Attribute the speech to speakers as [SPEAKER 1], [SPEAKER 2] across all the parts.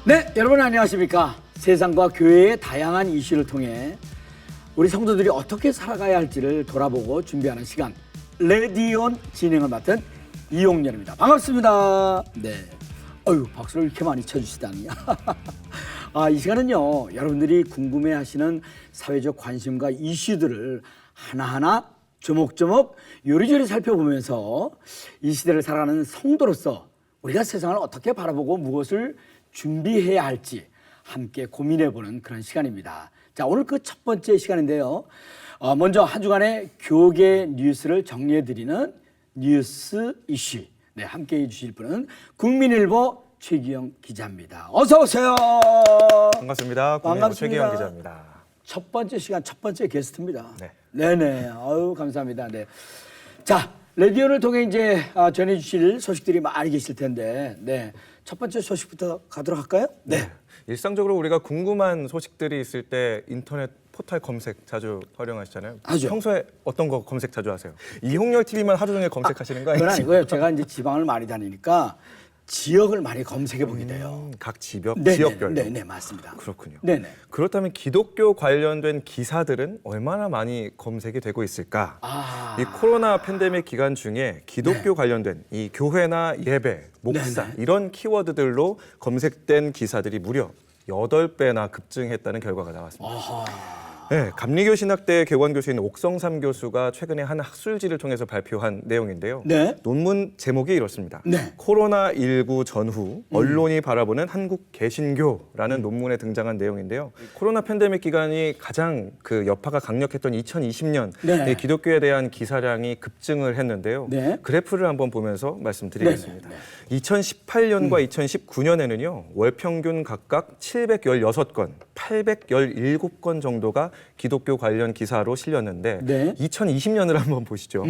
[SPEAKER 1] 네, 여러분 안녕하십니까? 세상과 교회의 다양한 이슈를 통해 우리 성도들이 어떻게 살아가야 할지를 돌아보고 준비하는 시간, 레디온 진행을 맡은 이용렬입니다. 반갑습니다. 네. 어휴, 박수를 이렇게 많이 쳐주시다니. 이 시간은요, 여러분들이 궁금해하시는 사회적 관심과 이슈들을 하나하나 조목조목 요리조리 살펴보면서 이 시대를 살아가는 성도로서 우리가 세상을 어떻게 바라보고 무엇을 준비해야 할지 함께 고민해보는 그런 시간입니다. 자, 오늘 그 첫 번째 시간인데요. 먼저 한 주간의 교계 뉴스를 정리해드리는 뉴스 이슈. 네, 함께해 주실 분은 국민일보 최기영 기자입니다. 어서 오세요.
[SPEAKER 2] 반갑습니다. 국민일보 최기영 기자입니다.
[SPEAKER 1] 첫 번째 시간 첫 번째 게스트입니다.
[SPEAKER 2] 네.
[SPEAKER 1] 네네. 아유, 감사합니다. 네. 자, 라디오를 통해 이제 전해주실 소식들이 많이 계실 텐데, 네. 첫 번째 소식부터 가도록 할까요?
[SPEAKER 2] 네. 일상적으로 우리가 궁금한 소식들이 있을 때 인터넷 포털 검색 자주 활용하시잖아요.
[SPEAKER 1] 하죠.
[SPEAKER 2] 평소에 어떤 거 검색 자주 하세요? 이홍렬 TV만 하루 종일 검색하시는 거
[SPEAKER 1] 그건
[SPEAKER 2] 아니죠?
[SPEAKER 1] 아니고요. 제가 이제 지방을 많이 다니니까 지역을 많이 검색해 보게 돼요.
[SPEAKER 2] 각 지역별로.
[SPEAKER 1] 네, 맞습니다.
[SPEAKER 2] 그렇군요.
[SPEAKER 1] 네네.
[SPEAKER 2] 그렇다면 기독교 관련된 기사들은 얼마나 많이 검색이 되고 있을까? 이 코로나 팬데믹 기간 중에 기독교 관련된 이 교회나 예배, 목사 이런 키워드들로 검색된 기사들이 무려 8배나 급증했다는 결과가 나왔습니다. 네, 감리교 신학대 개관교수인 옥성삼 교수가 최근에 한 학술지를 통해서 발표한 내용인데요.
[SPEAKER 1] 네.
[SPEAKER 2] 논문 제목이 이렇습니다.
[SPEAKER 1] 네.
[SPEAKER 2] 코로나19 전후 언론이 바라보는 한국 개신교라는 논문에 등장한 내용인데요. 코로나 팬데믹 기간이 가장 그 여파가 강력했던 2020년
[SPEAKER 1] 네.
[SPEAKER 2] 기독교에 대한 기사량이 급증을 했는데요.
[SPEAKER 1] 네.
[SPEAKER 2] 그래프를 한번 보면서 말씀드리겠습니다.
[SPEAKER 1] 네.
[SPEAKER 2] 2018년과 2019년에는요. 월 평균 각각 716건, 817건 정도가 기독교 관련 기사로 실렸는데
[SPEAKER 1] 네.
[SPEAKER 2] 2020년을 한번 보시죠.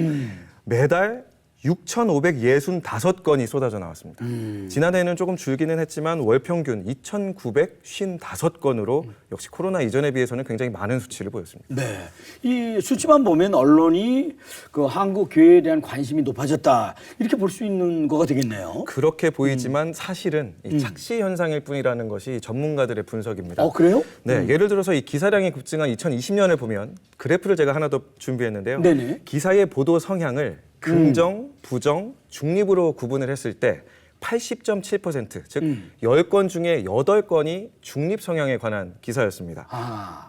[SPEAKER 2] 매달 6,565건이 쏟아져 나왔습니다. 지난해에는 조금 줄기는 했지만 월 평균 2,955건으로 역시 코로나 이전에 비해서는 굉장히 많은 수치를 보였습니다.
[SPEAKER 1] 네. 이 수치만 보면 언론이 그 한국 교회에 대한 관심이 높아졌다. 이렇게 볼 수 있는 거가 되겠네요.
[SPEAKER 2] 그렇게 보이지만 사실은 이 착시 현상일 뿐이라는 것이 전문가들의 분석입니다.
[SPEAKER 1] 그래요?
[SPEAKER 2] 네, 예를 들어서 이 기사량이 급증한 2020년을 보면 그래프를 제가 하나 더 준비했는데요.
[SPEAKER 1] 네네.
[SPEAKER 2] 기사의 보도 성향을 긍정, 부정, 중립으로 구분을 했을 때 80.7%, 즉 10건 중에 8건이 중립 성향에 관한 기사였습니다.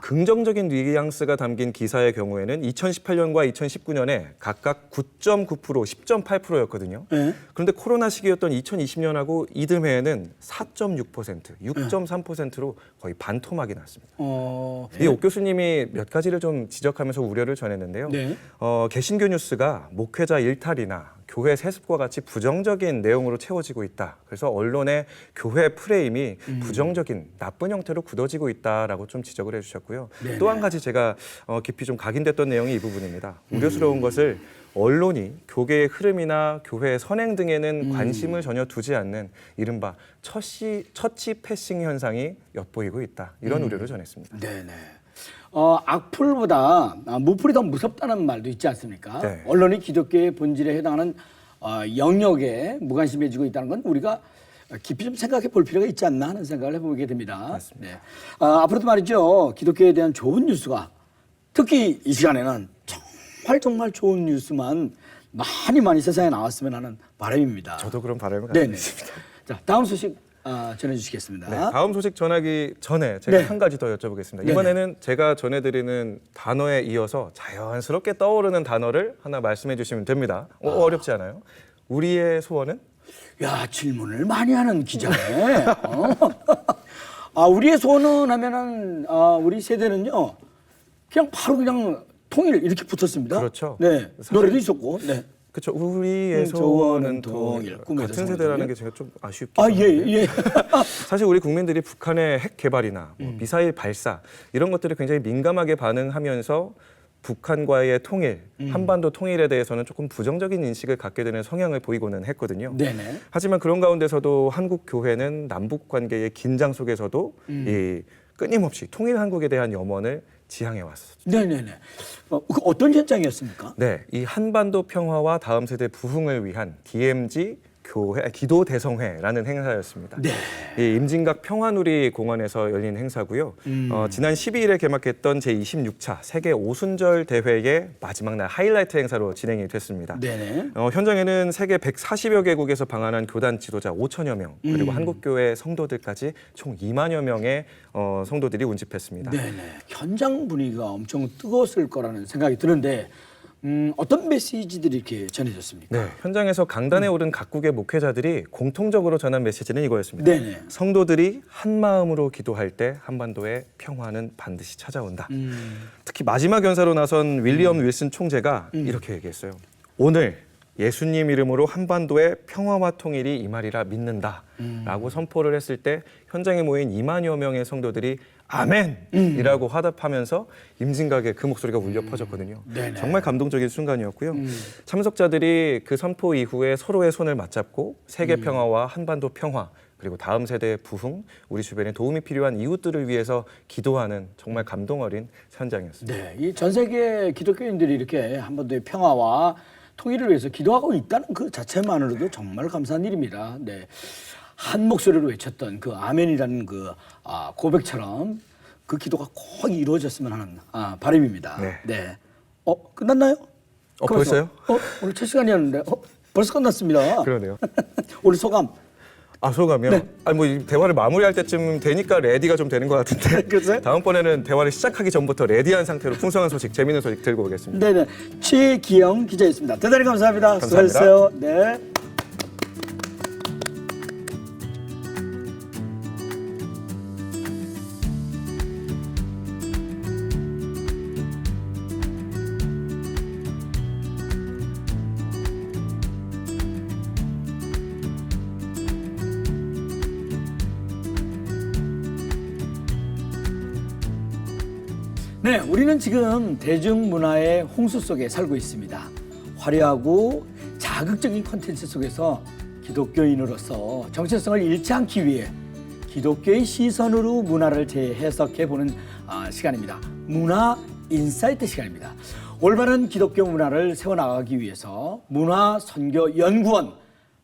[SPEAKER 2] 긍정적인 뉘앙스가 담긴 기사의 경우에는 2018년과 2019년에 각각 9.9%, 10.8%였거든요.
[SPEAKER 1] 네.
[SPEAKER 2] 그런데 코로나 시기였던 2020년하고 이듬해에는 4.6%, 6.3%로 거의 반토막이 났습니다. 이 옥 교수님이 몇 가지를 좀 지적하면서 우려를 전했는데요.
[SPEAKER 1] 네.
[SPEAKER 2] 개신교 뉴스가 목회자 일탈이나 교회 세습과 같이 부정적인 내용으로 채워지고 있다. 그래서 언론의 교회 프레임이 부정적인 나쁜 형태로 굳어지고 있다라고 좀 지적을 해주셨고요. 또 한 가지 제가 깊이 좀 각인됐던 내용이 이 부분입니다. 우려스러운 것을 언론이 교계의 흐름이나 교회의 선행 등에는 관심을 전혀 두지 않는 이른바 처치 패싱 현상이 엿보이고 있다. 이런 우려를 전했습니다.
[SPEAKER 1] 네네. 악플보다 무플이 더 무섭다는 말도 있지 않습니까?
[SPEAKER 2] 네.
[SPEAKER 1] 언론이 기독교의 본질에 해당하는 영역에 무관심해지고 있다는 건 우리가 깊이 좀 생각해 볼 필요가 있지 않나 하는 생각을 해보게 됩니다.
[SPEAKER 2] 맞습니다.
[SPEAKER 1] 네. 앞으로도 말이죠. 기독교에 대한 좋은 뉴스가 특히 이 시간에는 정말 좋은 뉴스만 많이 세상에 나왔으면 하는 바람입니다.
[SPEAKER 2] 저도 그런 바람을 갖고
[SPEAKER 1] 네네.
[SPEAKER 2] 있습니다.
[SPEAKER 1] 자, 다음 소식 전해주시겠습니다.
[SPEAKER 2] 네, 다음 소식 전하기 전에 제가
[SPEAKER 1] 네.
[SPEAKER 2] 한 가지 더 여쭤보겠습니다.
[SPEAKER 1] 네네.
[SPEAKER 2] 이번에는 제가 전해드리는 단어에 이어서 자연스럽게 떠오르는 단어를 하나 말씀해 주시면 됩니다. 어렵지 않아요? 우리의 소원은?
[SPEAKER 1] 야, 질문을 많이 하는 기자네. 우리의 소원은 하면은 우리 세대는요. 그냥 바로 그냥 통일 이렇게 붙었습니다.
[SPEAKER 2] 그렇죠.
[SPEAKER 1] 네. 노래도 있었고. 네.
[SPEAKER 2] 그렇죠. 우리의
[SPEAKER 1] 소원은
[SPEAKER 2] 소원은
[SPEAKER 1] 통일.
[SPEAKER 2] 통일.
[SPEAKER 1] 꿈에서
[SPEAKER 2] 같은
[SPEAKER 1] 소원은
[SPEAKER 2] 세대라는
[SPEAKER 1] 통일.
[SPEAKER 2] 게 제가 좀 아쉽게.
[SPEAKER 1] 예.
[SPEAKER 2] 사실 우리 국민들이 북한의 핵 개발이나 미사일 발사 이런 것들을 굉장히 민감하게 반응하면서 북한과의 통일, 한반도 통일에 대해서는 조금 부정적인 인식을 갖게 되는 성향을 보이고는 했거든요.
[SPEAKER 1] 네네.
[SPEAKER 2] 하지만 그런 가운데서도 한국 교회는 남북 관계의 긴장 속에서도 이 끊임없이 통일 한국에 대한 염원을 지향해 왔습니다.
[SPEAKER 1] 네네네. 어떤 현장이었습니까?
[SPEAKER 2] 네, 이 한반도 평화와 다음 세대 부흥을 위한 DMZ 기도 대성회라는 행사였습니다.
[SPEAKER 1] 네.
[SPEAKER 2] 이 임진각 평화누리 공원에서 열린 행사고요. 지난 12일에 개막했던 제26차 세계 오순절 대회의 마지막 날 하이라이트 행사로 진행이 됐습니다.
[SPEAKER 1] 네네.
[SPEAKER 2] 현장에는 세계 140여 개국에서 방한한 교단 지도자 5천여 명, 그리고 한국교회 성도들까지 총 2만여 명의 성도들이 운집했습니다.
[SPEAKER 1] 네네. 현장 분위기가 엄청 뜨거웠을 거라는 생각이 드는데 어떤 메시지들이 이렇게 전해졌습니까?
[SPEAKER 2] 네, 현장에서 강단에 오른 각국의 목회자들이 공통적으로 전한 메시지는 이거였습니다.
[SPEAKER 1] 네네.
[SPEAKER 2] 성도들이 한 마음으로 기도할 때 한반도의 평화는 반드시 찾아온다. 특히 마지막 연사로 나선 윌리엄 윌슨 총재가 이렇게 얘기했어요. 오늘 예수님 이름으로 한반도의 평화와 통일이 임하리라 믿는다라고 선포를 했을 때 현장에 모인 2만여 명의 성도들이 아멘이라고 화답하면서 임진각에 그 목소리가 울려 퍼졌거든요.
[SPEAKER 1] 네네.
[SPEAKER 2] 정말 감동적인 순간이었고요. 참석자들이 그 선포 이후에 서로의 손을 맞잡고 세계 평화와 한반도 평화 그리고 다음 세대의 부흥, 우리 주변에 도움이 필요한 이웃들을 위해서 기도하는 정말 감동 어린 현장이었습니다.
[SPEAKER 1] 네, 이 전 세계 기독교인들이 이렇게 한반도의 평화와 통일을 위해서 기도하고 있다는 그 자체만으로도 정말 감사한 일입니다. 네, 한 목소리로 외쳤던 그 아멘이라는 그 고백처럼 그 기도가 꼭 이루어졌으면 하는 바람입니다.
[SPEAKER 2] 네.
[SPEAKER 1] 네. 끝났나요?
[SPEAKER 2] 벌써요?
[SPEAKER 1] 오늘 첫 시간이었는데 벌써 끝났습니다.
[SPEAKER 2] 그러네요.
[SPEAKER 1] 오늘 소감.
[SPEAKER 2] 소감이요?
[SPEAKER 1] 네.
[SPEAKER 2] 이 대화를 마무리할 때쯤 되니까 레디가 좀 되는 것 같은데.
[SPEAKER 1] 글쎄?
[SPEAKER 2] 다음번에는 대화를 시작하기 전부터 레디한 상태로 풍성한 소식, 재미있는 소식 들고 오겠습니다.
[SPEAKER 1] 네네. 최기영 기자였습니다. 대단히 감사합니다.
[SPEAKER 2] 감사합니다.
[SPEAKER 1] 수고하셨어요. 네. 네, 우리는 지금 대중문화의 홍수 속에 살고 있습니다. 화려하고 자극적인 콘텐츠 속에서 기독교인으로서 정체성을 잃지 않기 위해 기독교의 시선으로 문화를 재해석해보는 시간입니다. 문화 인사이트 시간입니다. 올바른 기독교 문화를 세워나가기 위해서 문화선교연구원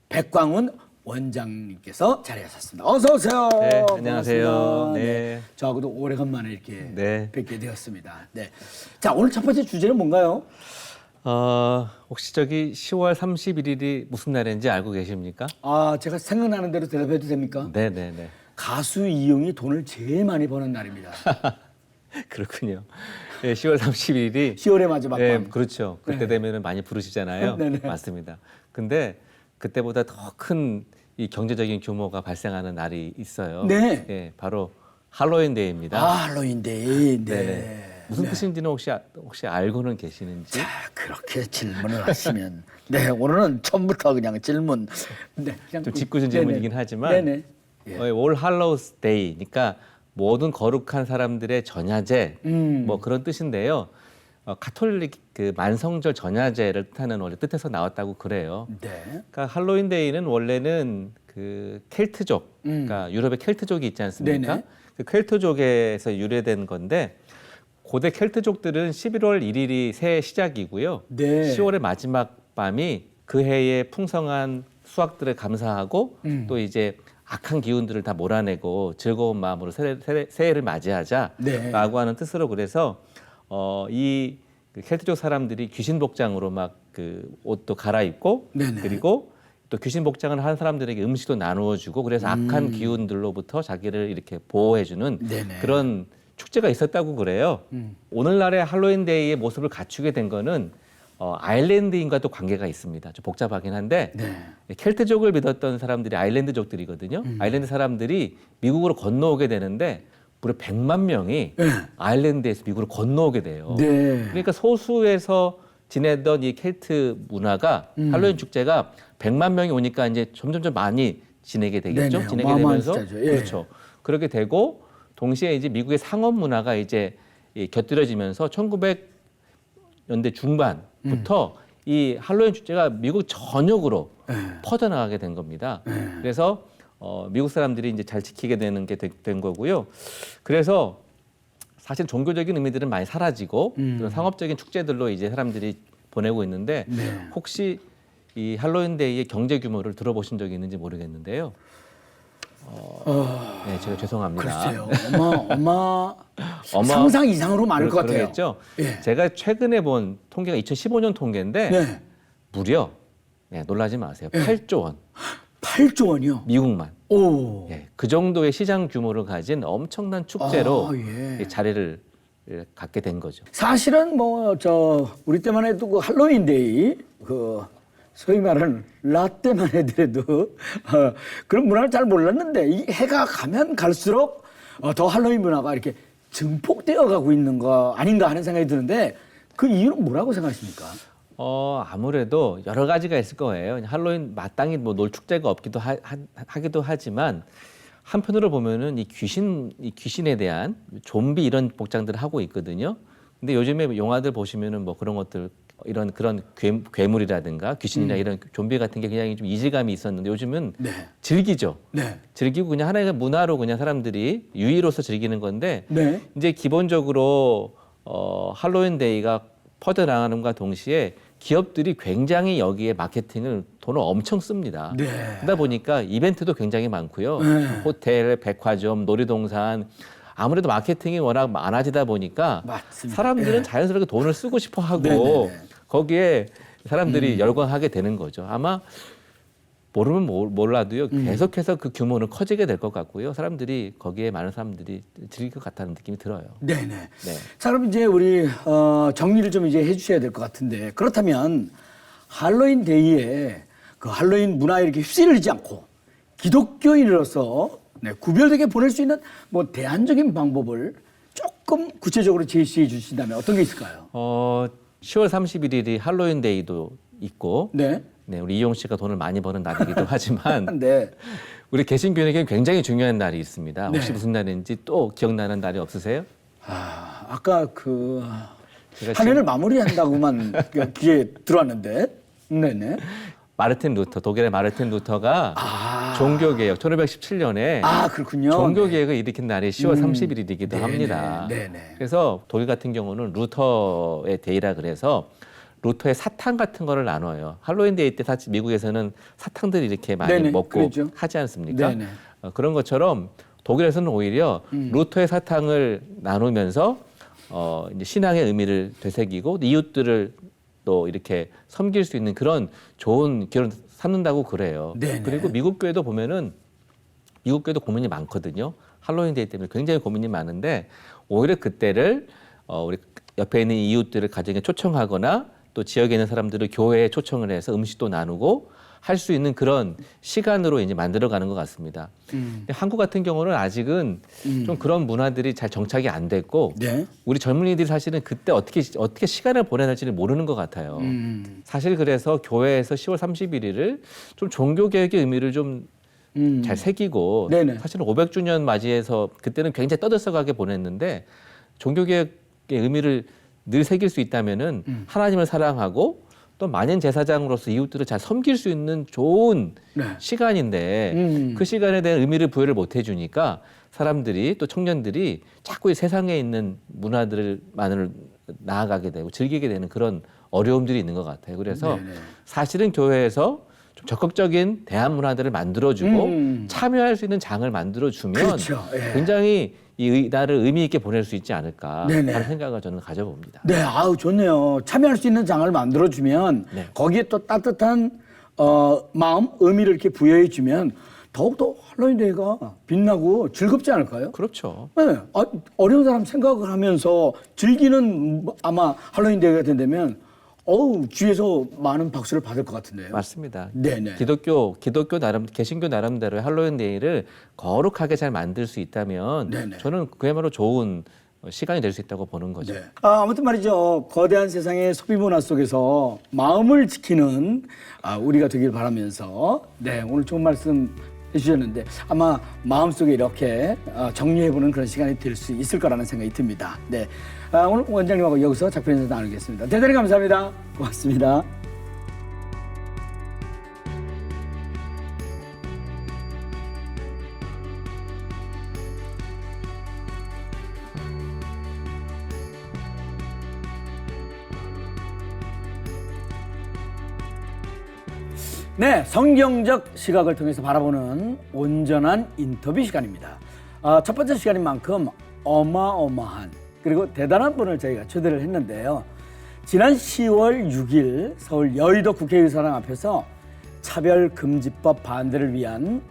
[SPEAKER 1] 백광훈 원장님께서 자리하셨습니다. 어서 오세요.
[SPEAKER 3] 네, 안녕하세요.
[SPEAKER 1] 반갑습니다.
[SPEAKER 3] 네.
[SPEAKER 1] 저하고도 오래간만에 이렇게
[SPEAKER 3] 네.
[SPEAKER 1] 뵙게 되었습니다. 네. 자, 오늘 첫 번째 주제는 뭔가요?
[SPEAKER 3] 혹시 저기 10월 31일이 무슨 날인지 알고 계십니까?
[SPEAKER 1] 제가 생각나는 대로 대답해도 됩니까?
[SPEAKER 3] 네네네.
[SPEAKER 1] 가수 이용이 돈을 제일 많이 버는 날입니다.
[SPEAKER 3] 그렇군요. 네, 10월 31일이
[SPEAKER 1] 10월의 마지막
[SPEAKER 3] 네,
[SPEAKER 1] 밤.
[SPEAKER 3] 그렇죠. 그때
[SPEAKER 1] 네.
[SPEAKER 3] 되면은 많이 부르시잖아요.
[SPEAKER 1] 네네.
[SPEAKER 3] 맞습니다. 근데 그때보다 더 큰 이 경제적인 규모가 발생하는 날이 있어요.
[SPEAKER 1] 네.
[SPEAKER 3] 예, 바로 할로윈 데이입니다.
[SPEAKER 1] 할로윈데이. 네.
[SPEAKER 3] 네네. 무슨 뜻인지는 혹시 알고는 계시는지?
[SPEAKER 1] 자, 그렇게 질문을 하시면 네, 오늘은 처음부터 그냥 질문. 네, 그냥
[SPEAKER 3] 좀 짓궂은 질문이긴 하지만
[SPEAKER 1] 네네. 예.
[SPEAKER 3] 올 할로우스 데이니까 모든 거룩한 사람들의 전야제 뭐 그런 뜻인데요. 가톨릭 그 만성절 전야제를 뜻하는 원래 뜻에서 나왔다고 그래요.
[SPEAKER 1] 네.
[SPEAKER 3] 그러니까 할로윈 데이는 원래는 그 켈트족, 그러니까 유럽의 켈트족이 있지 않습니까?
[SPEAKER 1] 네네.
[SPEAKER 3] 그 켈트족에서 유래된 건데 고대 켈트족들은 11월 1일이 새해 시작이고요.
[SPEAKER 1] 네.
[SPEAKER 3] 10월의 마지막 밤이 그 해의 풍성한 수확들을 감사하고 또 이제 악한 기운들을 다 몰아내고 즐거운 마음으로 새해를 맞이하자라고
[SPEAKER 1] 네.
[SPEAKER 3] 하는 뜻으로 그래서 이 켈트족 사람들이 귀신 복장으로 막 그 옷도 갈아입고
[SPEAKER 1] 네네.
[SPEAKER 3] 그리고 또 귀신 복장을 한 사람들에게 음식도 나누어 주고 그래서 악한 기운들로부터 자기를 이렇게 보호해 주는
[SPEAKER 1] 네네.
[SPEAKER 3] 그런 축제가 있었다고 그래요. 오늘날의 할로윈 데이의 모습을 갖추게 된 거는 아일랜드인과 또 관계가 있습니다. 좀 복잡하긴 한데
[SPEAKER 1] 네.
[SPEAKER 3] 켈트족을 믿었던 사람들이 아일랜드족들이거든요. 아일랜드 사람들이 미국으로 건너오게 되는데 무려 100만 명이
[SPEAKER 1] 네.
[SPEAKER 3] 아일랜드에서 미국으로 건너오게 돼요.
[SPEAKER 1] 네.
[SPEAKER 3] 그러니까 소수에서 지내던 이 켈트 문화가 할로윈 축제가 100만 명이 오니까 이제 점점점 많이 지내게 되겠죠.
[SPEAKER 1] 네네.
[SPEAKER 3] 지내게
[SPEAKER 1] 어마어마한
[SPEAKER 3] 되면서
[SPEAKER 1] 숫자죠. 예.
[SPEAKER 3] 그렇죠. 그렇게 되고 동시에 이제 미국의 상업 문화가 이제 곁들여지면서 1900년대 중반부터 이 할로윈 축제가 미국 전역으로 퍼져나가게 된 겁니다. 그래서 미국 사람들이 이제 잘 지키게 되는 게 된 거고요. 그래서 사실 종교적인 의미들은 많이 사라지고 그런 상업적인 축제들로 이제 사람들이 보내고 있는데
[SPEAKER 1] 네.
[SPEAKER 3] 혹시 이 할로윈데이의 경제 규모를 들어보신 적이 있는지 모르겠는데요. 네, 제가 죄송합니다.
[SPEAKER 1] 글쎄요. 상상 이상으로 많을 것 같아요.
[SPEAKER 3] 그러겠죠.
[SPEAKER 1] 예.
[SPEAKER 3] 제가 최근에 본 통계가 2015년 통계인데
[SPEAKER 1] 네.
[SPEAKER 3] 무려 놀라지 마세요. 8조 원.
[SPEAKER 1] 8조 원이요.
[SPEAKER 3] 미국만.
[SPEAKER 1] 오.
[SPEAKER 3] 예, 그 정도의 시장 규모를 가진 엄청난 축제로
[SPEAKER 1] 예.
[SPEAKER 3] 이 자리를 갖게 된 거죠.
[SPEAKER 1] 사실은 우리 때만 해도 그 할로윈데이 소위 말하는 라떼만 해도 그런 문화를 잘 몰랐는데 이 해가 가면 갈수록 더 할로윈 문화가 이렇게 증폭되어 가고 있는 거 아닌가 하는 생각이 드는데 그 이유는 뭐라고 생각하십니까?
[SPEAKER 3] 아무래도 여러 가지가 있을 거예요. 할로윈 마땅히 놀 축제가 없기도 하기도 하지만 한편으로 보면은 이 귀신에 대한 좀비 이런 복장들을 하고 있거든요. 근데 요즘에 영화들 보시면은 뭐 그런 것들 그런 괴물이라든가 귀신이나 이런 좀비 같은 게 굉장히 좀 이질감이 있었는데 요즘은
[SPEAKER 1] 네.
[SPEAKER 3] 즐기죠.
[SPEAKER 1] 네.
[SPEAKER 3] 즐기고 그냥 하나의 문화로 그냥 사람들이 유의로서 즐기는 건데
[SPEAKER 1] 네.
[SPEAKER 3] 이제 기본적으로 할로윈데이가 퍼져나가는과 동시에 기업들이 굉장히 여기에 마케팅을 돈을 엄청 씁니다.
[SPEAKER 1] 네.
[SPEAKER 3] 그러다 보니까 이벤트도 굉장히 많고요.
[SPEAKER 1] 네.
[SPEAKER 3] 호텔, 백화점, 놀이동산 아무래도 마케팅이 워낙 많아지다 보니까
[SPEAKER 1] 맞습니다.
[SPEAKER 3] 사람들은 자연스럽게 돈을 쓰고 싶어 하고
[SPEAKER 1] 네네네.
[SPEAKER 3] 거기에 사람들이 열광하게 되는 거죠. 아마 모르면 몰라도요. 계속해서 그 규모는 커지게 될 것 같고요. 사람들이 거기에 많은 사람들이 즐길 것 같다는 느낌이 들어요.
[SPEAKER 1] 네네.
[SPEAKER 3] 네.
[SPEAKER 1] 자, 그럼 이제 우리 정리를 좀 이제 해주셔야 될 것 같은데 그렇다면 할로윈 데이에 그 할로윈 문화에 이렇게 휩쓸리지 않고 기독교인으로서 구별되게 보낼 수 있는 뭐 대안적인 방법을 조금 구체적으로 제시해 주신다면 어떤 게 있을까요?
[SPEAKER 3] 10월 31일이 할로윈데이도 있고,
[SPEAKER 1] 네.
[SPEAKER 3] 네, 우리 이용 씨가 돈을 많이 버는 날이기도 하지만,
[SPEAKER 1] 네.
[SPEAKER 3] 우리 개신교인에게는 굉장히 중요한 날이 있습니다. 혹시
[SPEAKER 1] 네.
[SPEAKER 3] 무슨 날인지 또 기억나는 날이 없으세요?
[SPEAKER 1] 아까
[SPEAKER 3] 제가
[SPEAKER 1] 한 해를 마무리한다고만 귀에 들어왔는데, 네네.
[SPEAKER 3] 마르틴 루터, 독일의 마르틴 루터가 종교개혁, 1517년에
[SPEAKER 1] 그렇군요.
[SPEAKER 3] 종교개혁을 일으킨 날이 10월 30일이기도
[SPEAKER 1] 네네.
[SPEAKER 3] 합니다.
[SPEAKER 1] 네네.
[SPEAKER 3] 그래서 독일 같은 경우는 루터의 데이라 그래서 루터의 사탕 같은 거를 나눠요. 할로윈데이 때 사실 미국에서는 사탕들이 이렇게 많이
[SPEAKER 1] 네네,
[SPEAKER 3] 먹고
[SPEAKER 1] 그렇죠.
[SPEAKER 3] 하지 않습니까?
[SPEAKER 1] 네네.
[SPEAKER 3] 그런 것처럼 독일에서는 오히려 루터의 사탕을 나누면서 이제 신앙의 의미를 되새기고 이웃들을 또 이렇게 섬길 수 있는 그런 좋은 길을 삼는다고 그래요.
[SPEAKER 1] 네네.
[SPEAKER 3] 그리고 미국 교회도 보면은 미국 교회도 고민이 많거든요. 할로윈데이 때문에 굉장히 고민이 많은데 오히려 그때를 우리 옆에 있는 이웃들을 가정에 초청하거나 또 지역에 있는 사람들을 교회에 초청을 해서 음식도 나누고 할 수 있는 그런 시간으로 이제 만들어가는 것 같습니다. 근데 한국 같은 경우는 아직은 좀 그런 문화들이 잘 정착이 안 됐고
[SPEAKER 1] 네.
[SPEAKER 3] 우리 젊은이들이 사실은 그때 어떻게 시간을 보내야 할지를 모르는 것 같아요. 사실 그래서 교회에서 10월 31일을 좀 종교개혁의 의미를 좀 잘 새기고
[SPEAKER 1] 네네.
[SPEAKER 3] 사실은 500주년 맞이해서 그때는 굉장히 떠들썩하게 보냈는데 종교개혁의 의미를 늘 새길 수 있다면은 하나님을 사랑하고 또 만인 제사장으로서 이웃들을 잘 섬길 수 있는 좋은
[SPEAKER 1] 네.
[SPEAKER 3] 시간인데 그 시간에 대한 의미를 부여를 못 해주니까 사람들이 또 청년들이 자꾸 이 세상에 있는 문화들만을 나아가게 되고 즐기게 되는 그런 어려움들이 있는 것 같아요. 그래서
[SPEAKER 1] 네네.
[SPEAKER 3] 사실은 교회에서 좀 적극적인 대한 문화들을 만들어주고 참여할 수 있는 장을 만들어주면
[SPEAKER 1] 그렇죠. 예.
[SPEAKER 3] 굉장히 이 날을 의미 있게 보낼 수 있지 않을까
[SPEAKER 1] 네네.
[SPEAKER 3] 하는 생각을 저는 가져봅니다.
[SPEAKER 1] 네, 좋네요. 참여할 수 있는 장을 만들어주면
[SPEAKER 3] 네.
[SPEAKER 1] 거기에 또 따뜻한 마음, 의미를 이렇게 부여해주면 더욱더 할로윈데이가 빛나고 즐겁지 않을까요?
[SPEAKER 3] 그렇죠.
[SPEAKER 1] 네, 어려운 사람 생각을 하면서 즐기는 아마 할로윈데이가 된다면 주위에서 많은 박수를 받을 것 같은데요.
[SPEAKER 3] 맞습니다.
[SPEAKER 1] 네네.
[SPEAKER 3] 기독교 개신교 나름대로의 할로윈데이를 거룩하게 잘 만들 수 있다면
[SPEAKER 1] 네네.
[SPEAKER 3] 저는 그야말로 좋은 시간이 될 수 있다고 보는 거죠.
[SPEAKER 1] 네. 아무튼 말이죠. 거대한 세상의 소비 문화 속에서 마음을 지키는 우리가 되길 바라면서 오늘 좋은 말씀 해주셨는데 아마 마음속에 이렇게 정리해보는 그런 시간이 될 수 있을 거라는 생각이 듭니다. 네. 오늘 원장님하고 여기서 작별 인사 나누겠습니다. 대단히 감사합니다. 고맙습니다. 네, 성경적 시각을 통해서 바라보는 온전한 인터뷰 시간입니다. 첫 번째 시간인 만큼 어마어마한 그리고 대단한 분을 저희가 초대를 했는데요. 지난 10월 6일 서울 여의도 국회의사당 앞에서 차별금지법 반대를 위한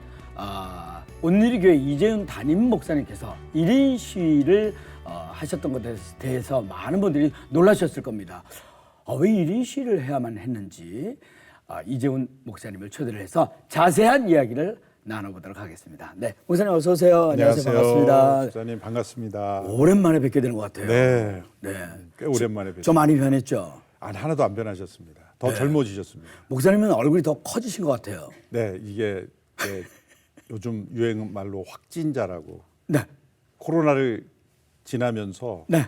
[SPEAKER 1] 온누리교회 이재훈 담임 목사님께서 1인 시위를 하셨던 것에 대해서 많은 분들이 놀라셨을 겁니다. 왜 1인 시위를 해야만 했는지 이재훈 목사님을 초대를 해서 자세한 이야기를 나눠보도록 하겠습니다. 네, 목사님 어서 오세요. 안녕하세요. 반갑습니다.
[SPEAKER 4] 목사님 반갑습니다.
[SPEAKER 1] 오랜만에 뵙게 되는 것 같아요.
[SPEAKER 4] 네,
[SPEAKER 1] 네.
[SPEAKER 4] 꽤 오랜만에 뵙죠.
[SPEAKER 1] 좀 많이 변했죠?
[SPEAKER 4] 하나도 안 변하셨습니다. 더 젊어지셨습니다.
[SPEAKER 1] 목사님은 얼굴이 더 커지신 것 같아요.
[SPEAKER 4] 네, 이게 요즘 유행 말로 확진자라고
[SPEAKER 1] 네.
[SPEAKER 4] 코로나를 지나면서
[SPEAKER 1] 네.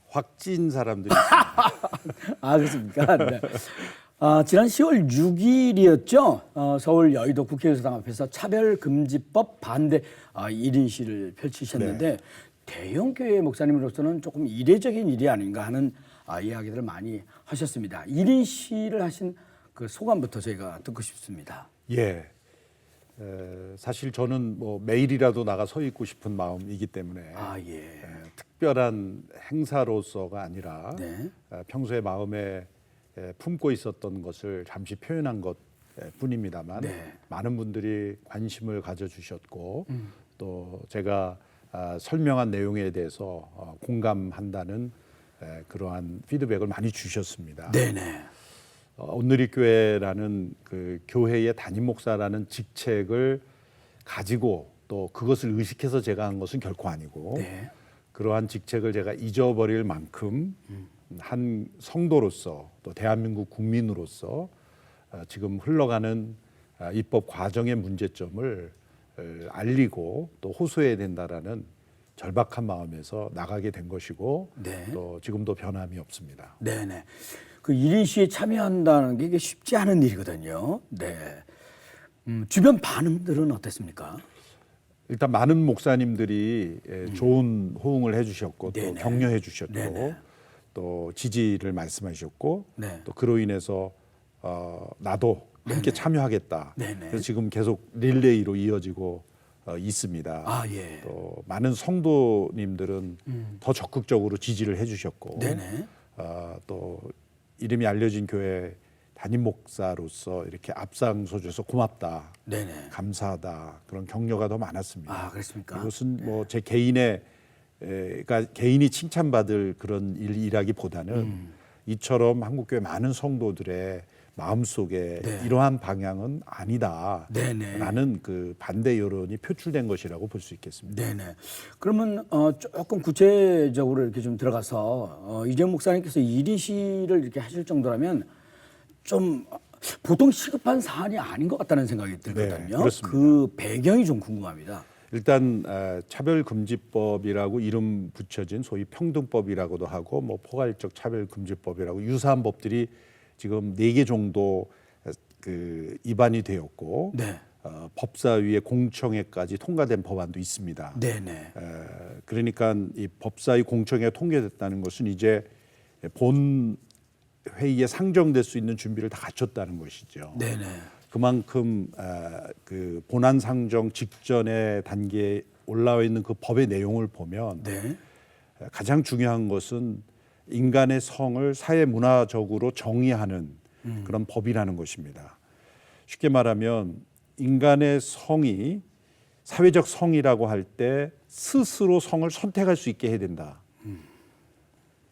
[SPEAKER 4] 확진 사람들이 있습니다.
[SPEAKER 1] 그렇습니까? 네. 지난 10월 6일이었죠. 서울 여의도 국회의사당 앞에서 차별금지법 반대 1인 시를 펼치셨는데 대형 교회 목사님으로서는 조금 이례적인 일이 아닌가 하는 이야기들을 많이 하셨습니다. 1인 시를 하신 그 소감부터 저희가 듣고 싶습니다.
[SPEAKER 4] 예, 사실 저는 뭐 매일이라도 나가 서 있고 싶은 마음이기 때문에
[SPEAKER 1] 예.
[SPEAKER 4] 특별한 행사로서가 아니라
[SPEAKER 1] 네.
[SPEAKER 4] 평소에 마음에 품고 있었던 것을 잠시 표현한 것 뿐입니다만
[SPEAKER 1] 네.
[SPEAKER 4] 많은 분들이 관심을 가져주셨고 또 제가 설명한 내용에 대해서 공감한다는 그러한 피드백을 많이 주셨습니다.
[SPEAKER 1] 네네.
[SPEAKER 4] 온누리교회라는 그 교회의 담임 목사라는 직책을 가지고 또 그것을 의식해서 제가 한 것은 결코 아니고
[SPEAKER 1] 네.
[SPEAKER 4] 그러한 직책을 제가 잊어버릴 만큼 한 성도로서 또 대한민국 국민으로서 지금 흘러가는 입법 과정의 문제점을 알리고 또 호소해야 된다라는 절박한 마음에서 나가게 된 것이고
[SPEAKER 1] 네.
[SPEAKER 4] 또 지금도 변함이 없습니다.
[SPEAKER 1] 네네. 그 1인 시에 참여한다는 게 이게 쉽지 않은 일이거든요. 네. 주변 반응들은 어땠습니까?
[SPEAKER 4] 일단 많은 목사님들이 좋은 호응을 해주셨고
[SPEAKER 1] 네네.
[SPEAKER 4] 또 격려해 주셨고
[SPEAKER 1] 네네.
[SPEAKER 4] 또 지지를 말씀하셨고
[SPEAKER 1] 네.
[SPEAKER 4] 또 그로 인해서 나도 함께 참여하겠다.
[SPEAKER 1] 네네.
[SPEAKER 4] 그래서 지금 계속 릴레이로 이어지고 있습니다.
[SPEAKER 1] 예.
[SPEAKER 4] 또 많은 성도님들은 더 적극적으로 지지를 해주셨고
[SPEAKER 1] 네네.
[SPEAKER 4] 또 이름이 알려진 교회 담임 목사로서 이렇게 앞장서줘서 고맙다,
[SPEAKER 1] 네네.
[SPEAKER 4] 감사하다 그런 격려가 더 많았습니다.
[SPEAKER 1] 그렇습니까?
[SPEAKER 4] 이것은 뭐 제 개인의 그러니까 개인이 칭찬받을 그런 일이라기보다는 이처럼 한국교회 많은 성도들의 마음속에
[SPEAKER 1] 네.
[SPEAKER 4] 이러한 방향은 아니다라는
[SPEAKER 1] 네네.
[SPEAKER 4] 그 반대 여론이 표출된 것이라고 볼 수 있겠습니다.
[SPEAKER 1] 네네. 그러면 조금 구체적으로 이렇게 좀 들어가서 이재훈 목사님께서 1인 시를 이렇게 하실 정도라면 좀 보통 시급한 사안이 아닌 것 같다는 생각이 들거든요.
[SPEAKER 4] 그렇습니다.
[SPEAKER 1] 그 배경이 좀 궁금합니다.
[SPEAKER 4] 일단 차별금지법이라고 이름 붙여진 소위 평등법이라고도 하고 뭐 포괄적 차별금지법이라고 유사한 법들이 지금 4개 정도 그 입안이 되었고
[SPEAKER 1] 네.
[SPEAKER 4] 법사위의 공청회까지 통과된 법안도 있습니다.
[SPEAKER 1] 네네.
[SPEAKER 4] 그러니까 이 법사위 공청회가 통과됐다는 것은 이제 본 회의에 상정될 수 있는 준비를 다 갖췄다는 것이죠.
[SPEAKER 1] 네네.
[SPEAKER 4] 그만큼 그 본안 상정 직전의 단계에 올라와 있는 그 법의 내용을 보면
[SPEAKER 1] 네.
[SPEAKER 4] 가장 중요한 것은 인간의 성을 사회 문화적으로 정의하는 그런 법이라는 것입니다. 쉽게 말하면 인간의 성이 사회적 성이라고 할 때 스스로 성을 선택할 수 있게 해야 된다.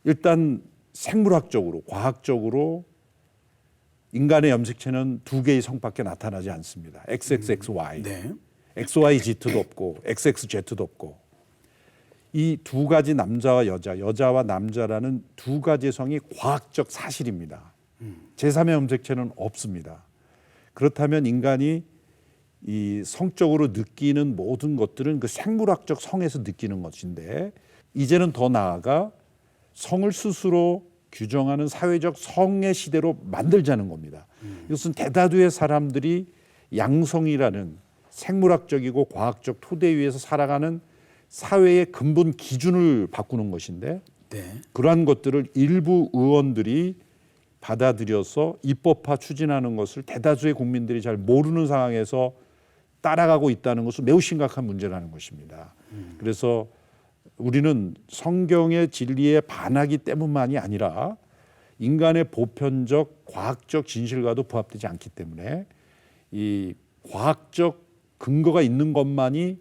[SPEAKER 4] 일단 생물학적으로 과학적으로 인간의 염색체는 2개의 성밖에 나타나지 않습니다. XXXY,
[SPEAKER 1] 네.
[SPEAKER 4] XYZ도 없고 XXZ도 없고 이 2가지 남자와 여자와 남자라는 2가지 성이 과학적 사실입니다. 제3의 염색체는 없습니다. 그렇다면 인간이 이 성적으로 느끼는 모든 것들은 그 생물학적 성에서 느끼는 것인데 이제는 더 나아가 성을 스스로 규정하는 사회적 성의 시대로 만들자는 겁니다. 이것은 대다수의 사람들이 양성이라는 생물학적이고 과학적 토대 위에서 살아가는 사회의 근본 기준을 바꾸는 것인데
[SPEAKER 1] 네.
[SPEAKER 4] 그러한 것들을 일부 의원들이 받아들여서 입법화 추진하는 것을 대다수의 국민들이 잘 모르는 상황에서 따라가고 있다는 것은 매우 심각한 문제라는 것입니다. 그래서 우리는 성경의 진리에 반하기 때문만이 아니라 인간의 보편적 과학적 진실과도 부합되지 않기 때문에 이 과학적 근거가 있는 것만이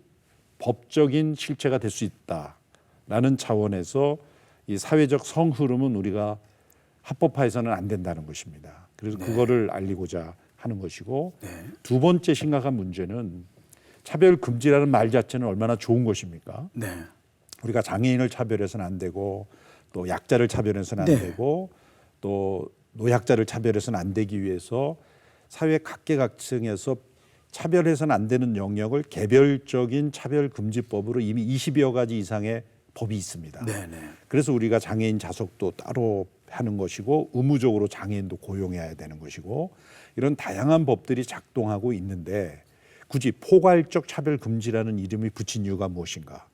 [SPEAKER 4] 법적인 실체가 될 수 있다라는 차원에서 이 사회적 성흐름은 우리가 합법화해서는 안 된다는 것입니다. 그래서 그거를 알리고자 하는 것이고 두 번째 심각한 문제는 차별 금지라는 말 자체는 얼마나 좋은 것입니까?
[SPEAKER 1] 네.
[SPEAKER 4] 우리가 장애인을 차별해서는 안 되고 또 약자를 차별해서는 안
[SPEAKER 1] 네.
[SPEAKER 4] 되고 또 노약자를 차별해서는 안 되기 위해서 사회 각계각층에서 차별해서는 안 되는 영역을 개별적인 차별금지법으로 이미 20여 가지 이상의 법이 있습니다.
[SPEAKER 1] 네네.
[SPEAKER 4] 그래서 우리가 장애인 자석도 따로 하는 것이고 의무적으로 장애인도 고용해야 되는 것이고 이런 다양한 법들이 작동하고 있는데 굳이 포괄적 차별금지라는 이름이 붙인 이유가 무엇인가?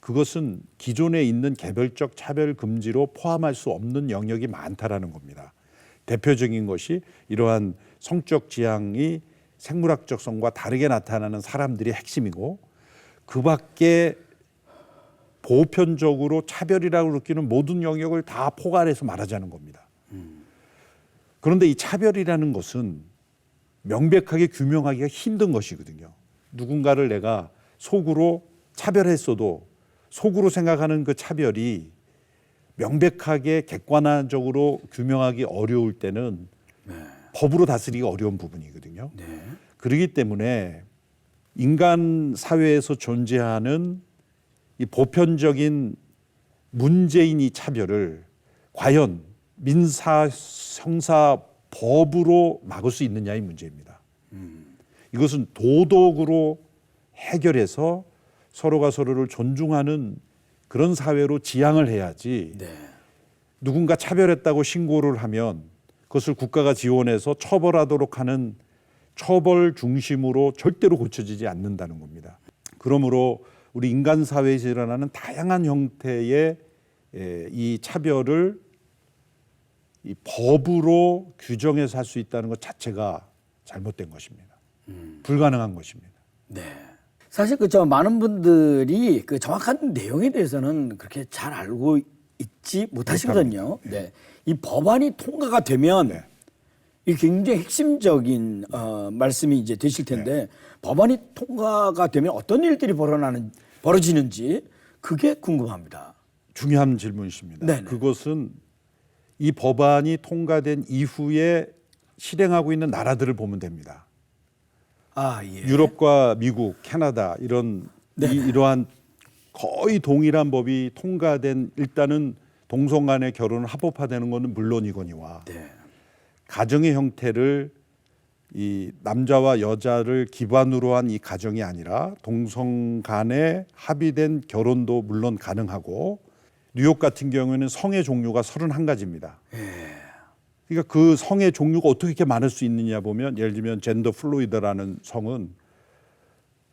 [SPEAKER 4] 그것은 기존에 있는 개별적 차별금지로 포함할 수 없는 영역이 많다라는 겁니다. 대표적인 것이 이러한 성적 지향이 생물학적 성과 다르게 나타나는 사람들이 핵심이고 그 밖에 보편적으로 차별이라고 느끼는 모든 영역을 다 포괄해서 말하자는 겁니다. 그런데 이 차별이라는 것은 명백하게 규명하기가 힘든 것이거든요. 누군가를 내가 속으로 차별했어도 속으로 생각하는 그 차별이 명백하게 객관적으로 규명하기 어려울 때는 법으로 다스리기 어려운 부분이거든요. 그렇기 때문에 인간 사회에서 존재하는 이 보편적인 문제인 이 차별을 과연 민사, 형사, 법으로 막을 수 있느냐의 문제입니다. 이것은 도덕으로 해결해서 서로가 서로를 존중하는 그런 사회로 지향을 해야지 누군가 차별했다고 신고를 하면 그것을 국가가 지원해서 처벌하도록 하는 처벌 중심으로 절대로 고쳐지지 않는다는 겁니다. 그러므로 우리 인간 사회에서 일어나는 다양한 형태의 이 차별을 이 법으로 규정해서 할 수 있다는 것 자체가 잘못된 것입니다. 불가능한 것입니다.
[SPEAKER 1] 네. 사실 저 많은 분들이 그 정확한 내용에 대해서는 그렇게 잘 알고 있지 못하시거든요. 네. 이 법안이 통과가 되면 이 굉장히 핵심적인 말씀이 이제 되실 텐데 법안이 통과가 되면 어떤 일들이 벌어지는지 그게 궁금합니다.
[SPEAKER 4] 중요한 질문이십니다.
[SPEAKER 1] 네네.
[SPEAKER 4] 그것은 이 법안이 통과된 이후에 실행하고 있는 나라들을 보면 됩니다.
[SPEAKER 1] 아, 예.
[SPEAKER 4] 유럽과 미국, 캐나다 이러한 거의 동일한 법이 통과된 일단은 동성 간의 결혼을 합법화되는 것은 물론이거니와 가정의 형태를 이 남자와 여자를 기반으로 한 이 가정이 아니라 동성 간에 합의된 결혼도 물론 가능하고 뉴욕 같은 경우에는 성의 종류가 31가지입니다. 그러니까 그 성의 종류가 어떻게 이렇게 많을 수 있느냐 보면 예를 들면 젠더 플루이드라는 성은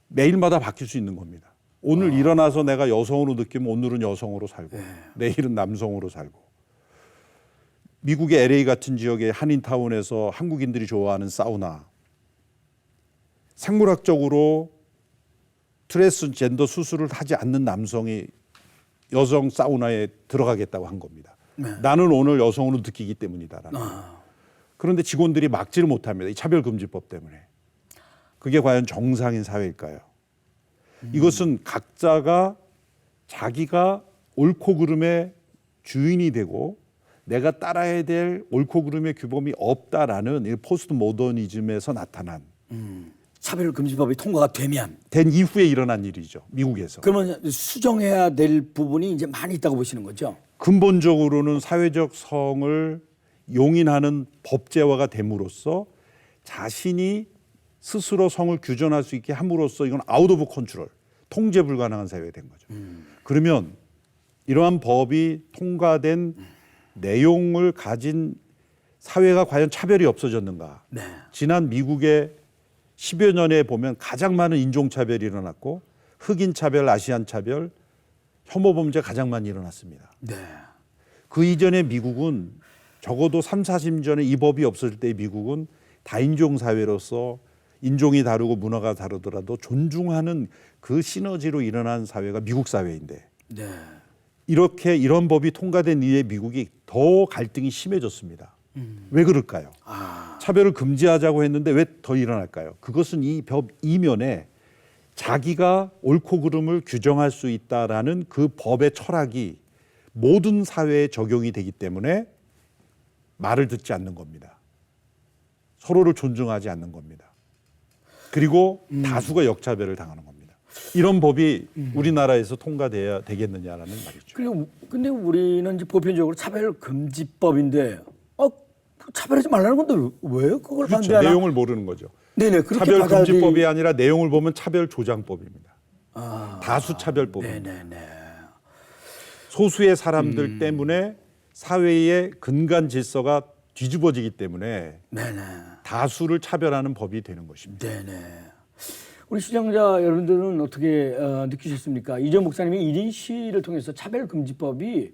[SPEAKER 4] 매일마다 바뀔 수 있는 겁니다. 오늘 일어나서 내가 여성으로 느끼면 오늘은 여성으로 살고 내일은 남성으로 살고 미국의 LA 같은 지역의 한인타운에서 한국인들이 좋아하는 사우나 생물학적으로 트랜스젠더 수술을 하지 않는 남성이 여성 사우나에 들어가겠다고 한 겁니다. 나는 오늘 여성으로 느끼기 때문이다라는. 그런데 직원들이 막지를 못합니다. 이 차별금지법 때문에. 그게 과연 정상인 사회일까요? 이것은 각자가 자기가 옳고 그름의 주인이 되고 내가 따라야 될 옳고 그름의 규범이 없다라는 이 포스트 모더니즘에서 나타난
[SPEAKER 1] 차별금지법이 통과가 된
[SPEAKER 4] 이후에 일어난 일이죠. 미국에서.
[SPEAKER 1] 그러면 수정해야 될 부분이 이제 많이 있다고 보시는 거죠?
[SPEAKER 4] 근본적으로는 사회적 성을 용인하는 법제화가 됨으로써 자신이 스스로 성을 규정할 수 있게 함으로써 이건 아웃 오브 컨트롤, 통제 불가능한 사회가 된 거죠. 그러면 이러한 법이 통과된 내용을 가진 사회가 과연 차별이 없어졌는가? 지난 미국의 10여 년에 보면 가장 많은 인종차별이 일어났고 흑인차별, 아시안차별, 혐오범죄 가장 많이 일어났습니다. 그 이전에 미국은 적어도 3, 40년 전에 이 법이 없을 때 미국은 다인종 사회로서 인종이 다르고 문화가 다르더라도 존중하는 그 시너지로 일어난 사회가 미국 사회인데
[SPEAKER 1] 네.
[SPEAKER 4] 이렇게 이런 법이 통과된 이후에 미국이 더 갈등이 심해졌습니다. 왜 그럴까요? 차별을 금지하자고 했는데 왜 더 일어날까요? 그것은 이 법 이면에 자기가 옳고 그름을 규정할 수 있다라는 그 법의 철학이 모든 사회에 적용이 되기 때문에 말을 듣지 않는 겁니다. 서로를 존중하지 않는 겁니다. 그리고 다수가 역차별을 당하는 겁니다. 이런 법이 우리나라에서 통과돼야 되겠느냐라는 말이죠.
[SPEAKER 1] 그리고 근데 우리는 이제 보편적으로 차별금지법인데 차별하지 말라는 건데 왜 그걸
[SPEAKER 4] 그렇죠.
[SPEAKER 1] 반대하나?
[SPEAKER 4] 내용을 모르는 거죠.
[SPEAKER 1] 네네 그렇게
[SPEAKER 4] 차별금지법이 아니라 내용을 보면 차별조장법입니다. 다수차별법입니다.
[SPEAKER 1] 네네네.
[SPEAKER 4] 소수의 사람들 때문에 사회의 근간 질서가 뒤집어지기 때문에
[SPEAKER 1] 네네.
[SPEAKER 4] 다수를 차별하는 법이 되는 것입니다.
[SPEAKER 1] 네네. 우리 시청자 여러분들은 어떻게 느끼셨습니까? 이전 목사님의 1인 시위를 통해서 차별금지법이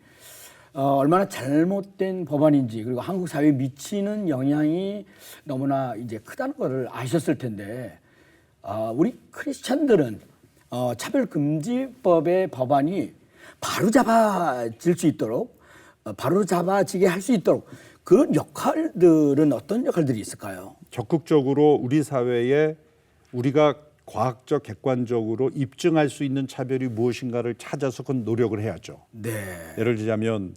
[SPEAKER 1] 얼마나 잘못된 법안인지 그리고 한국 사회에 미치는 영향이 너무나 이제 크다는 것을 아셨을 텐데 우리 크리스찬들은 차별금지법의 법안이 바로 잡아질 수 있도록 바로 잡아지게 할 수 있도록 그런 역할들은 어떤 역할들이 있을까요?
[SPEAKER 4] 적극적으로 우리 사회에 우리가 과학적 객관적으로 입증할 수 있는 차별이 무엇인가를 찾아서 그건 노력을 해야죠.
[SPEAKER 1] 네.
[SPEAKER 4] 예를 들자면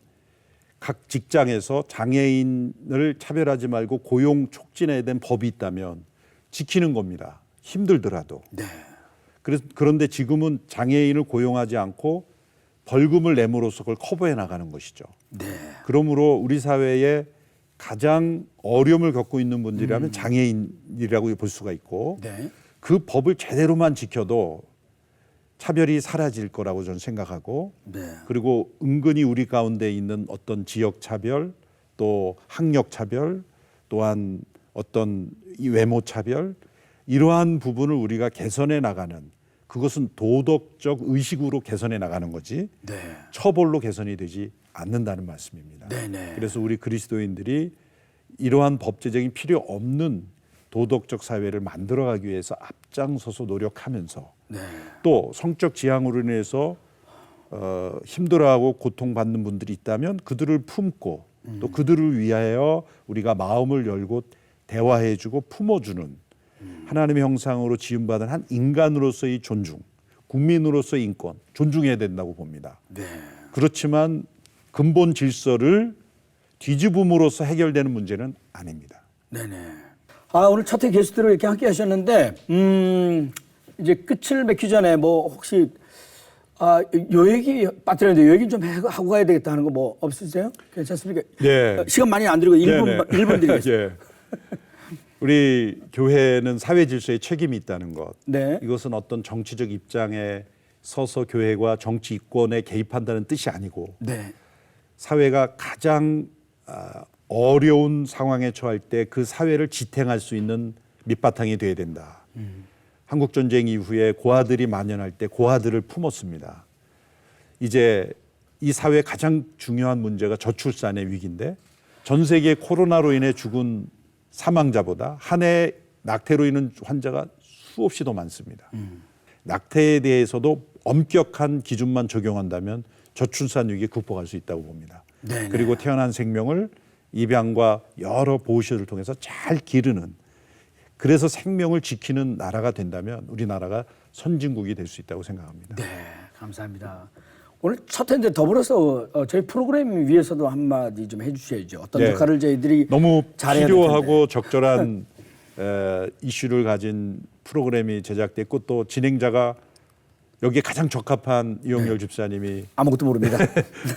[SPEAKER 4] 각 직장에서 장애인을 차별하지 말고 고용 촉진해야 되는 법이 있다면 지키는 겁니다. 힘들더라도.
[SPEAKER 1] 네.
[SPEAKER 4] 그런데 지금은 장애인을 고용하지 않고 벌금을 내므로써 그걸 커버해 나가는 것이죠.
[SPEAKER 1] 네.
[SPEAKER 4] 그러므로 우리 사회에 가장 어려움을 겪고 있는 분들이라면 장애인이라고 볼 수가 있고
[SPEAKER 1] 네.
[SPEAKER 4] 그 법을 제대로만 지켜도 차별이 사라질 거라고 저는 생각하고
[SPEAKER 1] 네.
[SPEAKER 4] 그리고 은근히 우리 가운데 있는 어떤 지역 차별 또 학력 차별 또한 어떤 이 외모 차별 이러한 부분을 우리가 개선해 나가는 그것은 도덕적 의식으로 개선해 나가는 거지
[SPEAKER 1] 네.
[SPEAKER 4] 처벌로 개선이 되지 않는다는 말씀입니다.
[SPEAKER 1] 네네.
[SPEAKER 4] 그래서 우리 그리스도인들이 이러한 법제적이 필요 없는 도덕적 사회를 만들어가기 위해서 앞장서서 노력하면서
[SPEAKER 1] 네.
[SPEAKER 4] 또 성적 지향으로 인해서 힘들어하고 고통받는 분들이 있다면 그들을 품고 또 그들을 위하여 우리가 마음을 열고 대화해주고 품어주는 하나님의 형상으로 지음받은 한 인간으로서의 존중, 국민으로서의 인권 존중해야 된다고 봅니다.
[SPEAKER 1] 네.
[SPEAKER 4] 그렇지만 근본 질서를 뒤집음으로써 해결되는 문제는 아닙니다.
[SPEAKER 1] 네네. 오늘 첫 회 게스트로 이렇게 함께 하셨는데, 이제 끝을 맺기 전에 뭐 혹시, 요 얘기 빠뜨렸는데 요 얘기 좀 하고 가야 되겠다 하는 거 뭐 없으세요? 괜찮습니까?
[SPEAKER 4] 네.
[SPEAKER 1] 시간 많이 안 드리고 1분, 1분 드리겠습니다.
[SPEAKER 4] 예. 우리 교회는 사회 질서에 책임이 있다는 것.
[SPEAKER 1] 네.
[SPEAKER 4] 이것은 어떤 정치적 입장에 서서 교회가 정치 이권에 개입한다는 뜻이 아니고
[SPEAKER 1] 네.
[SPEAKER 4] 사회가 가장 어려운 상황에 처할 때 그 사회를 지탱할 수 있는 밑바탕이 돼야 된다. 한국 전쟁 이후에 고아들이 만연할 때 고아들을 품었습니다. 이제 이 사회의 가장 중요한 문제가 저출산의 위기인데 전 세계 코로나로 인해 죽은 사망자보다 한 해 낙태로 인한 환자가 수없이 더 많습니다. 낙태에 대해서도 엄격한 기준만 적용한다면 저출산 위기 극복할 수 있다고 봅니다.
[SPEAKER 1] 네네.
[SPEAKER 4] 그리고 태어난 생명을 입양과 여러 보호시설을 통해서 잘 기르는 그래서 생명을 지키는 나라가 된다면 우리나라가 선진국이 될 수 있다고 생각합니다.
[SPEAKER 1] 네. 감사합니다. 오늘 첫 회인데 더불어서 저희 프로그램 위해서도 한마디 좀 해주셔야죠. 어떤
[SPEAKER 4] 네.
[SPEAKER 1] 역할을 저희들이
[SPEAKER 4] 너무
[SPEAKER 1] 잘해야 될
[SPEAKER 4] 필요하고 적절한 이슈를 가진 프로그램이 제작됐고 또 진행자가 여기에 가장 적합한 이용열 집사님이
[SPEAKER 1] 아무것도 모릅니다.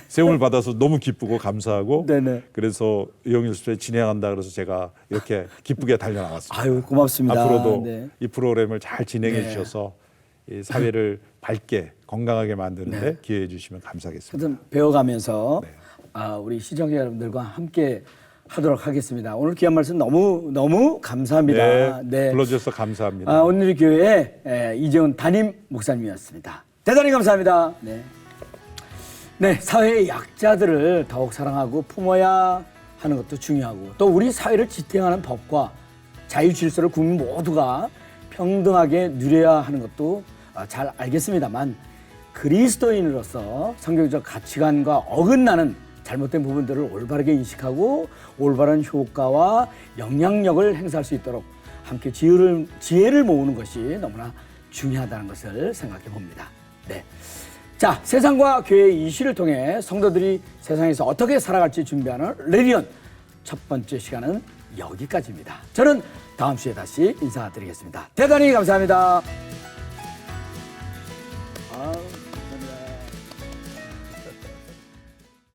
[SPEAKER 4] 세움을 받아서 너무 기쁘고 감사하고
[SPEAKER 1] 네네.
[SPEAKER 4] 그래서 이용열 집사님 진행한다 그래서 제가 이렇게 기쁘게 달려나왔습니다.
[SPEAKER 1] 아유 고맙습니다.
[SPEAKER 4] 앞으로도
[SPEAKER 1] 네.
[SPEAKER 4] 이 프로그램을 잘 진행해
[SPEAKER 1] 네.
[SPEAKER 4] 주셔서 이 사회를 밝게 건강하게 만드는데
[SPEAKER 1] 네.
[SPEAKER 4] 기회해 주시면 감사하겠습니다.
[SPEAKER 1] 하여튼 배워가면서
[SPEAKER 4] 네.
[SPEAKER 1] 우리 시청자 여러분들과 함께 하도록 하겠습니다. 오늘 귀한 말씀 너무 감사합니다.
[SPEAKER 4] 네, 불러주셔서 감사합니다.
[SPEAKER 1] 오늘 교회 이재훈 담임 목사님이었습니다. 대단히 감사합니다. 네. 네, 사회의 약자들을 더욱 사랑하고 품어야 하는 것도 중요하고 또 우리 사회를 지탱하는 법과 자유 질서를 국민 모두가 평등하게 누려야 하는 것도 잘 알겠습니다만 그리스도인으로서 성경적 가치관과 어긋나는 잘못된 부분들을 올바르게 인식하고 올바른 효과와 영향력을 행사할 수 있도록 함께 지혜를 모으는 것이 너무나 중요하다는 것을 생각해 봅니다. 네. 자, 세상과 교회의 이슈를 통해 성도들이 세상에서 어떻게 살아갈지 준비하는 레디언 첫 번째 시간은 여기까지입니다. 저는 다음 주에 다시 인사드리겠습니다. 대단히 감사합니다.